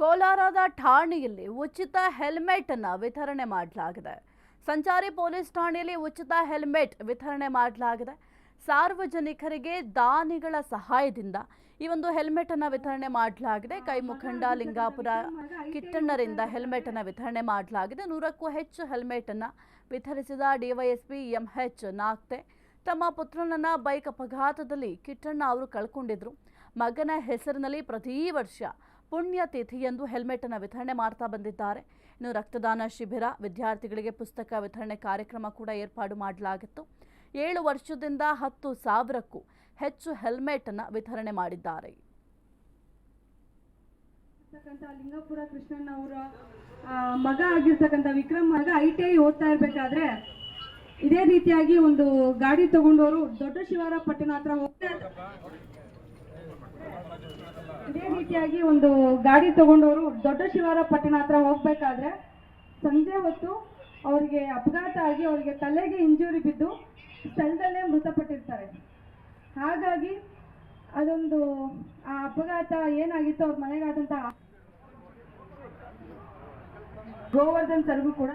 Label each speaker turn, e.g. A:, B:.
A: ಕೋಲಾರದ ಠಾಣೆಯಲ್ಲಿ ಉಚಿತ ಹೆಲ್ಮೆಟ್ ಅನ್ನು ವಿತರಣೆ ಮಾಡಲಾಗಿದೆ. ಸಂಚಾರಿ ಪೊಲೀಸ್ ಠಾಣೆಯಲ್ಲಿ ಉಚಿತ ಹೆಲ್ಮೆಟ್ ವಿತರಣೆ ಮಾಡಲಾಗಿದೆ. ಸಾರ್ವಜನಿಕರಿಗೆ ದಾನಿಗಳ ಸಹಾಯದಿಂದ ಈ ಒಂದು ಹೆಲ್ಮೆಟ್ ಅನ್ನು ವಿತರಣೆ ಮಾಡಲಾಗಿದೆ. ಕೈ ಮುಖಂಡ ಲಿಂಗಾಪುರ ಕಿಟ್ಟಣ್ಣರಿಂದ ಹೆಲ್ಮೆಟ್ ಅನ್ನು ವಿತರಣೆ ಮಾಡಲಾಗಿದೆ. 100ಕ್ಕೂ ಹೆಚ್ಚು ಹೆಲ್ಮೆಟ್ ಅನ್ನು ವಿತರಿಸಿದ ಡಿವೈಎಸ್ಪಿ ಎಂಎಚ್ ನಾಗ್ತೆ ತಮ್ಮ ಪುತ್ರನನ್ನ ಬೈಕ್ ಅಪಘಾತದಲ್ಲಿ ಕಿಟ್ಟಣ್ಣ ಅವರು ಕಳ್ಕೊಂಡಿದ್ರು. ಮಗನ ಹೆಸರಿನಲ್ಲಿ ಪ್ರತಿ ವರ್ಷ ಪುಣ್ಯತಿಥಿಯಂದು ಹೆಲ್ಮೆಟ್ ಅನ್ನು ವಿತರಣೆ ಮಾಡ್ತಾ ಬಂದಿದ್ದಾರೆ. ಇನ್ನು ರಕ್ತದಾನ ಶಿಬಿರ, ವಿದ್ಯಾರ್ಥಿಗಳಿಗೆ ಪುಸ್ತಕ ವಿತರಣೆ ಕಾರ್ಯಕ್ರಮ ಕೂಡ ಏರ್ಪಾಡು ಮಾಡಲಾಗಿತ್ತು. 7 ವರ್ಷದಿಂದ 10,000ಕ್ಕೂ ಹೆಚ್ಚು ಹೆಲ್ಮೆಟ್ ಅನ್ನು ವಿತರಣೆ ಮಾಡಿದ್ದಾರೆ.
B: ಲಿಂಗಾಪುರ ಕೃಷ್ಣಣ್ಣ ಅವರ ಮಗ ಆಗಿರ್ತಕ್ಕಂಥ ವಿಕ್ರಮ್ ಮಗ ITI ಓದ್ತಾ ಇರಬೇಕಾದ್ರೆ ಇದೇ ರೀತಿಯಾಗಿ ಒಂದು ಗಾಡಿ ತಗೊಂಡವರು ದೊಡ್ಡ ಶಿವಾರಪಟ್ಟಣ ಹತ್ರ ಹೋಗ್ಬೇಕಾದ್ರೆ ಸಂಜೆ ಹೊತ್ತು ಅವರಿಗೆ ಅಪಘಾತ ಆಗಿ ಅವರಿಗೆ ತಲೆಗೆ ಇಂಜುರಿ ಬಿದ್ದು ಸ್ಥಳದಲ್ಲೇ ಮೃತಪಟ್ಟಿರ್ತಾರೆ. ಹಾಗಾಗಿ ಅದೊಂದು ಆ ಅಪಘಾತ ಏನಾಗಿತ್ತು ಅವ್ರ ಮನೆಗಾದಂತಹ ಗೋವರ್ಧನ್ ಸರ್ಗೂ ಕೂಡ